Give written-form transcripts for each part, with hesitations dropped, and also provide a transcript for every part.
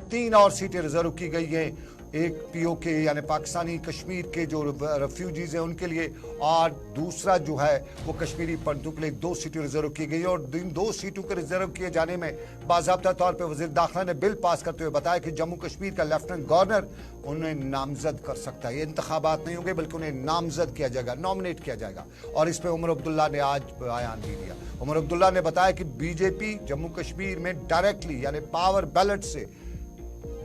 3 और सीटें रिजर्व की गई हैं, एक POK यानी पाकिस्तानी कश्मीर के जो रेफ्यूजीज हैं उनके लिए, और दूसरा जो है वो कश्मीरी पंडितों के लिए 2 सीटें रिजर्व की गई। और इन 2 सीटों के रिजर्व किए जाने में बाज़ाब्ता तौर पर वज़ीर दाखिला ने बिल पास करते हुए बताया कि जम्मू कश्मीर का लेफ्टिनेंट गवर्नर उन्हें नामजद कर सकता है। ये इंतखाबात नहीं होंगे बल्कि उन्हें नामजद किया जाएगा, नॉमिनेट किया जाएगा। और इस पर उमर अब्दुल्ला ने आज बयान भी दिया। उमर अब्दुल्ला ने बताया कि बीजेपी जम्मू कश्मीर में डायरेक्टली यानी पावर बैलेट से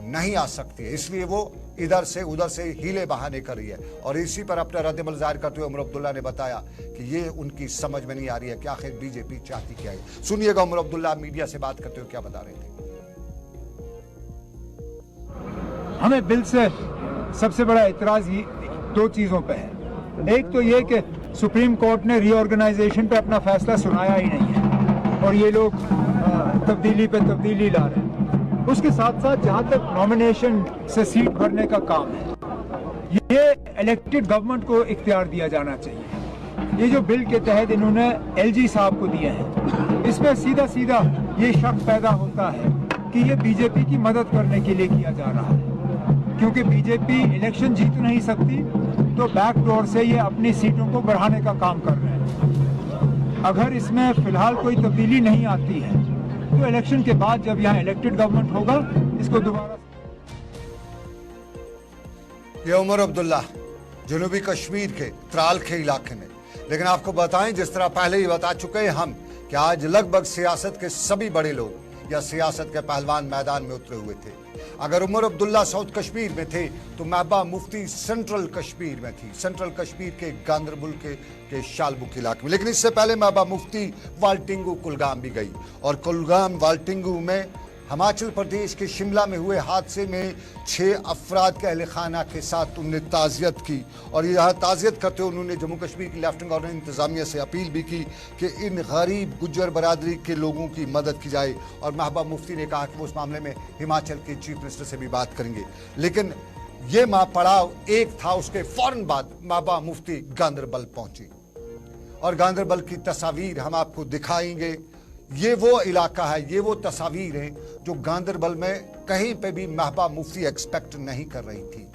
नहीं आ सकती है, इसलिए वो इधर से उधर से हीले बहाने कर रही है। और इसी पर अपना रद्द-ए-अमल जाहिर करते हुए उमर अब्दुल्ला ने बताया कि ये उनकी समझ में नहीं आ रही है कि आखिर बीजेपी चाहती क्या है। सुनिएगा उमर अब्दुल्ला मीडिया से बात करते हुए क्या बता रहे थे। हमें बिल से सबसे बड़ा इतराज 2 चीजों पे है। एक तो ये कि सुप्रीम कोर्ट ने रीऑर्गेनाइजेशन पे अपना फैसला सुनाया ही नहीं है और ये लोग तब्दीली पे तब्दीली ला रहे हैं। उसके साथ साथ जहाँ तक नॉमिनेशन से सीट भरने का काम है, ये इलेक्टेड गवर्नमेंट को इख्तियार दिया जाना चाहिए। ये जो बिल के तहत इन्होंने LG साहब को दिए हैं, इसमें सीधा सीधा ये शक पैदा होता है कि ये बीजेपी की मदद करने के लिए किया जा रहा है, क्योंकि बीजेपी इलेक्शन जीत नहीं सकती तो बैक डोर से ये अपनी सीटों को बढ़ाने का काम कर रहे हैं। अगर इसमें फिलहाल कोई तब्दीली नहीं आती है तो इलेक्शन के बाद जब यहाँ इलेक्टेड गवर्नमेंट होगा इसको दोबारा। ये उमर अब्दुल्ला जनूबी कश्मीर के त्राल के इलाके में। लेकिन आपको बताएं, जिस तरह पहले ही बता चुके हैं हम कि आज लगभग सियासत के सभी बड़े लोग या सियासत के पहलवान मैदान में उतरे हुए थे। अगर उमर अब्दुल्ला साउथ कश्मीर में थे तो महबूबा मुफ्ती सेंट्रल कश्मीर में थी, सेंट्रल कश्मीर के गांदरबल के शालबुक इलाके में। लेकिन इससे पहले महबूबा मुफ्ती वाल्टिंगू कुलगाम भी गई और कुलगाम वाल्टिंगू में हिमाचल प्रदेश के शिमला में हुए हादसे में 6 अफराद के अहल खाना के साथ उन्होंने ताज़ियत की। और यहाँ ताज़ियत करते हुए उन्होंने जम्मू कश्मीर की लेफ्टिनेंट गवर्नर इंतज़ामिया से अपील भी की कि इन गरीब गुज्जर बरादरी के लोगों की मदद की जाए। और महबूबा मुफ्ती ने कहा कि वो उस मामले में हिमाचल के चीफ मिनिस्टर से भी बात करेंगे। लेकिन ये पड़ाव एक था, उसके फ़ौरन बाद महबूबा मुफ्ती गांदरबल पहुंची और गांदरबल की तस्वीर हम आपको दिखाएंगे। ये वो इलाका है, ये वो तस्वीर है जो गांदरबल में कहीं पे भी महबूबा मुफ्ती एक्सपेक्ट नहीं कर रही थी।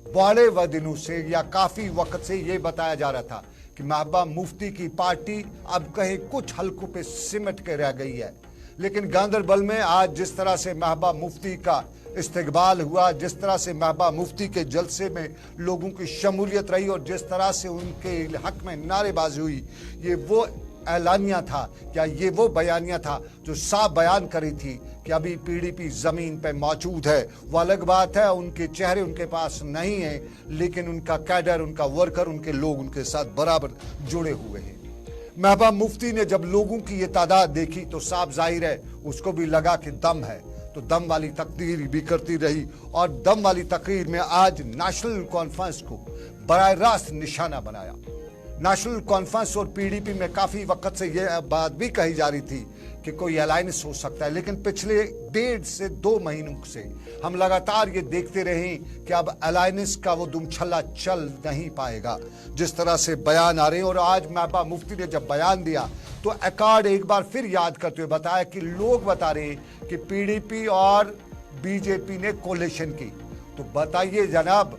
बड़े दिनों से या काफी वक्त से ये बताया जा रहा था कि महबूबा मुफ्ती की पार्टी अब कहीं कुछ हलकों पे सिमट के रह गई है। लेकिन गांदरबल में आज जिस तरह से महबूबा मुफ्ती का इस्तकबाल हुआ, जिस तरह से महबूबा मुफ्ती के जलसे में लोगों की शमूलियत रही और जिस तरह से उनके हक में नारेबाजी हुई, ये वो ऐलानिया था, क्या ये वो बयानिया था जो साफ बयान करी थी कि अभी PDP जमीन पे मौजूद है। वो अलग बात है, उनके चेहरे उनके पास नहीं है, लेकिन उनका कैडर, उनका वर्कर, उनके लोग उनके साथ बराबर जुड़े हुए हैं। महबूबा मुफ्ती ने जब लोगों की ये तादाद देखी तो साफ जाहिर है उसको भी लगा कि दम है, तो दम वाली तकरीर भी करती रही। और दम वाली तकरीर में आज नेशनल कॉन्फ्रेंस को बराह रास्त निशाना बनाया। नेशनल कॉन्फ्रेंस और PDP में काफी वक्त से यह बात भी कही जा रही थी कि कोई अलायंस हो सकता है, लेकिन पिछले 1.5 से 2 महीनों से हम लगातार ये देखते रहे कि अब अलायंस का वो दुमछल्ला चल नहीं पाएगा, जिस तरह से बयान आ रहे हैं। और आज महबूबा मुफ्ती ने जब बयान दिया तो अकॉर्ड एक बार फिर याद करते हुए बताया कि लोग बता रहे हैं कि PDP और BJP ने कोलिशन की। तो बताइए जनाब,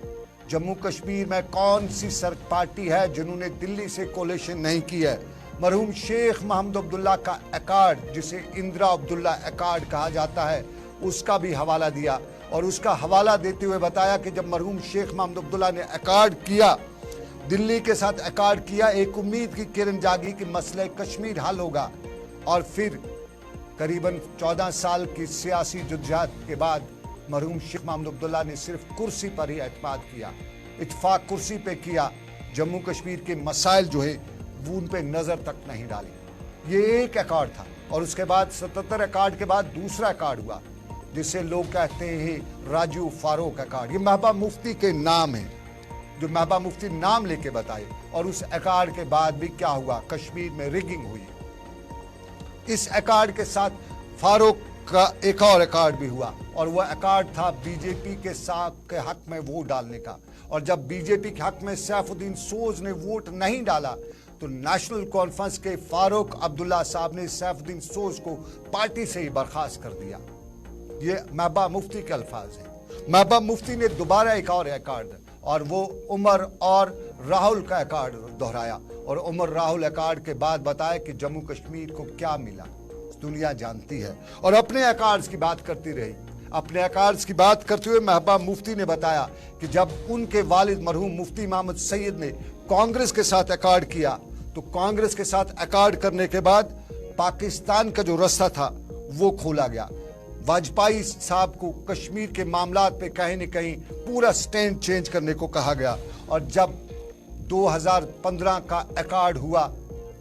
जम्मू कश्मीर में कौन सी पार्टी है जिन्होंने दिल्ली से कोलिशन नहीं की है? मरहूम शेख मोहम्मद अब्दुल्ला का अकॉर्ड, जिसे इंदिरा अब्दुल्ला अकॉर्ड कहा जाता है, उसका भी हवाला दिया। और उसका हवाला देते हुए बताया कि जब मरहूम शेख मोहम्मद अब्दुल्ला ने अकॉर्ड किया, दिल्ली के साथ अकॉर्ड किया, एक उम्मीद की किरण जागी कि मसले कश्मीर हल होगा। और फिर करीबन 14 साल की सियासी जुद्दजहद के बाद मरहूम शेख मोहम्मद अब्दुल्ला ने सिर्फ कुर्सी पर ही एतमाद किया, इत्तेफाक कुर्सी पे किया, जम्मू कश्मीर के मसाइल जो है वो उन पे नजर तक नहीं डाली। ये एक अकॉर्ड था। और उसके बाद 77 अकॉर्ड के बाद दूसरा अकॉर्ड हुआ जिसे लोग कहते हैं राजू फारूक अकॉर्ड। ये महबूबा मुफ्ती के नाम है, जो महबूबा मुफ्ती नाम लेके बताए। और उस अकॉर्ड के बाद भी क्या हुआ, कश्मीर में रिगिंग हुई। इस अकॉर्ड के साथ फारूक का एक और अकॉर्ड भी हुआ और वह अकॉर्ड था बीजेपी के साथ के हक में वोट डालने का। और जब बीजेपी के हक में सैफुद्दीन सोज ने वोट नहीं डाला तो नेशनल कॉन्फ्रेंस के फारूक अब्दुल्ला साहब ने सैफुद्दीन सोज को पार्टी से ही बर्खास्त कर दिया। یہ محبوبہ مفتی کے الفاظ ہیں. محبوبہ مفتی نے دوبارہ ایک اور ایکارڈ اور وہ عمر اور راہل کا ایکارڈ دہرایا اور عمر راہل ایکارڈ کے بعد بتایا کہ جموں کشمیر کو کیا ملا دنیا جانتی ہے اور اپنے ایکارڈز کی بات کرتی رہی. اپنے ایکارڈز کی بات کرتے ہوئے محبوبہ مفتی نے بتایا کہ جب ان کے والد مرحوم مفتی محمد سید نے کانگریس کے ساتھ ایکارڈ کیا تو کانگریس کے ساتھ ایکارڈ کرنے کے بعد پاکستان کا جو رستہ تھا وہ کھولا گیا. واجپئی صاحب کو کشمیر کے معاملات پہ کہیں نہ کہیں پورا سٹینڈ چینج کرنے کو کہا گیا اور جب 2015 کا ایکارڈ ہوا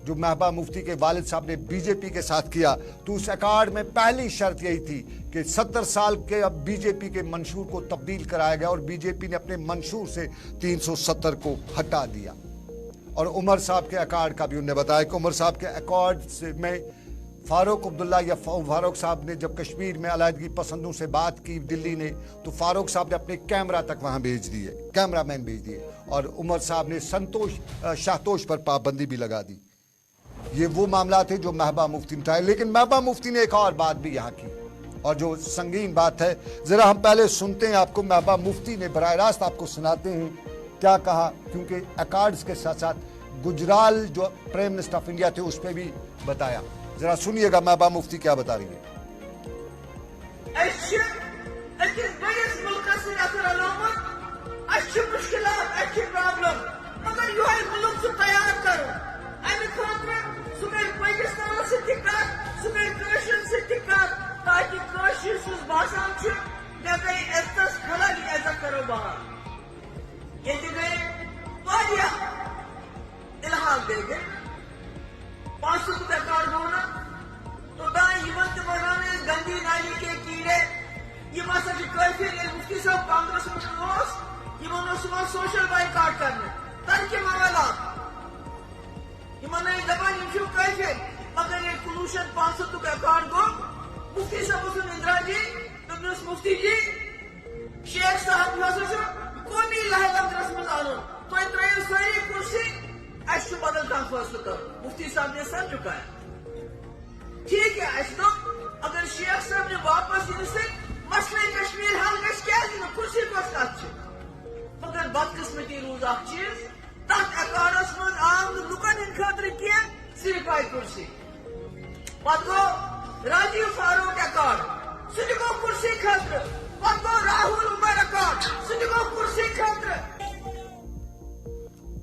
جو محبوبہ مفتی کے والد صاحب نے بی جے پی کے ساتھ کیا تو اس ایکارڈ میں پہلی شرط یہی تھی کہ 70 سال کے اب بی جے پی کے منشور کو تبدیل کرایا گیا اور بی جے پی نے اپنے منشور سے 370 کو ہٹا دیا. اور عمر صاحب کے ایکارڈ کا بھی انہوں نے بتایا کہ عمر صاحب کے ایکارڈ میں فاروق عبداللہ یا فاروق صاحب نے جب کشمیر میں علیحدگی پسندوں سے بات کی دلی نے تو فاروق صاحب نے اپنے کیمرہ تک وہاں بھیج دیے, کیمرہ مین بھیج دیے اور عمر صاحب نے شاہتوش پر پابندی بھی لگا دی. یہ وہ معاملات تھے جو محبوبہ مفتی نے اٹھائے. لیکن محبوبہ مفتی نے ایک اور بات بھی یہاں کی اور جو سنگین بات ہے ذرا ہم پہلے سنتے ہیں آپ کو. محبوبہ مفتی نے براہ راست آپ کو سناتے ہیں کیا کہا کیونکہ ایکارڈز کے ساتھ ساتھ گجرال جو پرائم منسٹر آف انڈیا تھے اس پہ بھی بتایا. ذرا سنیے گا محبوبہ مفتی کیا بتا رہی ہے. گندی نالی کے کیڑے یہ مسا مفتی صاحب کانگریس میں سوشل بائیکاٹ کرنے ترک معاملات دپان اگر یہ کلوشن 500 کا ایکارڈ گو مفتی صاحب اندرا جی دس مفتی جی شیخ صاحب قومی لہجہ من آن تھی ترو ساری کرسی اس بدل کھانا فیصلہ کر. مفتی صاحب نے سر چکایا ٹھیک ہے اس اگر شیخ صاحب نے واپس ان سے مسئلہ کشمیر حل گھس کیا کرسی کس کت مگر بدقسمتی روز اخ چیز تک ایکارڈس من عام لکن ہند خاطر کی صرف آئی کرسی پتہ گو راجیو فاروق ایکارڈ سہ گو کرسی خاطر پتہ گو راہل عمر ایکارڈ سہ گو کرسی خاطر.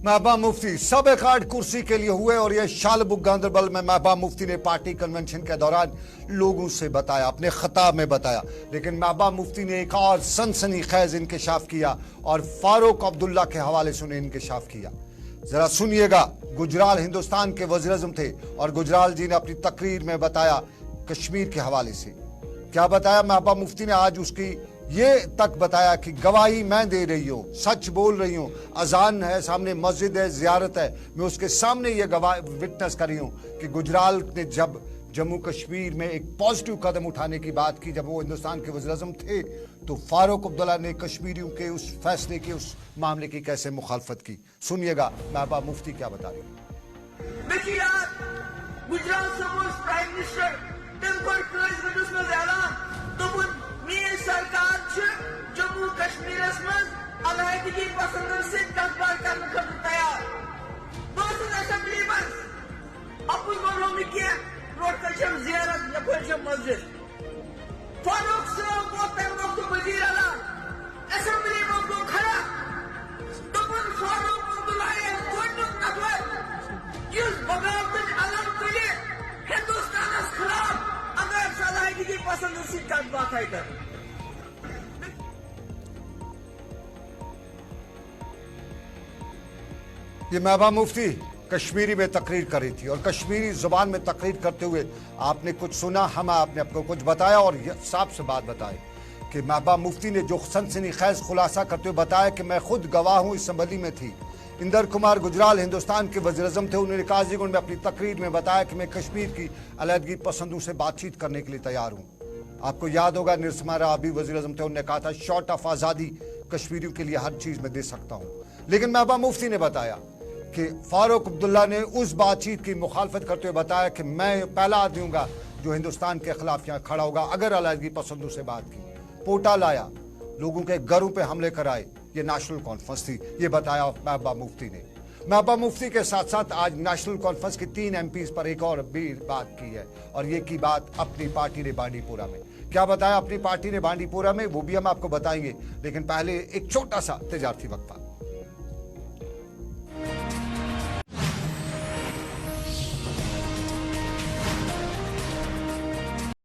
محبوبہ مفتی سب ایکارڈ کرسی کے لیے ہوئے اور یہ شالبگ گاندربل میں محبوبہ مفتی نے پارٹی کنونشن کے دوران لوگوں سے بتایا, اپنے خطاب میں بتایا. لیکن محبوبہ مفتی نے ایک اور سنسنی خیز انکشاف کیا اور فاروق عبداللہ کے حوالے سے انہیں انکشاف کیا. ذرا سنیے گا. گجرال ہندوستان کے وزیر اعظم تھے اور گجرال جی نے اپنی تقریر میں بتایا کشمیر کے حوالے سے کیا بتایا. محبوبہ مفتی نے آج اس کی یہ تک بتایا کہ گواہی میں دے رہی ہوں, سچ بول رہی ہوں, اذان ہے سامنے, مسجد ہے, زیارت ہے, میں اس کے سامنے یہ وٹنس کر رہی ہوں کہ گجرال نے جب جموں کشمیر میں ایک پازیٹیو قدم اٹھانے کی بات کی جب وہ ہندوستان کے وزیر اعظم تھے تو فاروق عبداللہ نے کشمیریوں کے اس فیصلے کی, اس معاملے کی کیسے مخالفت کی. سنیے گا محبوبہ مفتی کیا بتا رہی ہے. سرکار جموں کشمیر من علیحدگی پسندن سے کتبار کرنے خاطر تیار. بہت اسمبلی من اپن گو کی روڈ کچھ زیارت یپر مسجد فاروق صاحب وہ تم وقت وزیر اعلیٰ اسمبلی میں کو کھڑا دپن فاروق عبداللہ گوڈنک نفر اس بغاوت علم تلے ہندوستان خلاف اگر علیحدگی پسندن سے کتبار کر. یہ محبوبہ مفتی کشمیری میں تقریر کر رہی تھی اور کشمیری زبان میں تقریر کرتے ہوئے آپ نے کچھ سنا, ہم آپ نے آپ کو کچھ بتایا اور صاحب سے بات بتائی کہ محبوبہ مفتی نے جو سنسنی خیز خلاصہ کرتے ہوئے بتایا کہ میں خود گواہ ہوں اس اسمبلی میں تھی. اندر کمار گجرال ہندوستان کے وزیر اعظم تھے, انہوں نے قاضی گنج میں اپنی تقریر میں بتایا کہ میں کشمیر کی علیحدگی پسندوں سے بات چیت کرنے کے لیے تیار ہوں. آپ کو یاد ہوگا نرسما راؤ بھی وزیر اعظم تھے, انہوں نے کہا تھا شارٹ آف آزادی کشمیریوں کے لیے ہر چیز میں دے سکتا ہوں. لیکن محبوبہ مفتی نے بتایا کہ فاروق عبداللہ نے اس بات چیت کی مخالفت کرتے ہوئے بتایا کہ میں پہلا آدمی ہوں گا जो हिंदुस्तान के खिलाफ यहाँ खड़ा होगा अगर अलहदगी पसंदों से बात की। पोटा लाया, लोगों के घरों पे हमले कराए, ये नेशनल कॉन्फ्रेंस थी, ये बताया महबूबा मुफ्ती ने। महबूबा मुफ्ती के साथ साथ आज नेशनल कॉन्फ्रेंस की 3 MPs पर एक और भी बात की है, और ये की बात अपनी पार्टी ने बांडीपुरा में। क्या बताया अपनी पार्टी ने बांडीपुरा में, वो भी हम आपको बताएंगे, लेकिन पहले एक छोटा सा तिजारती वक्फा।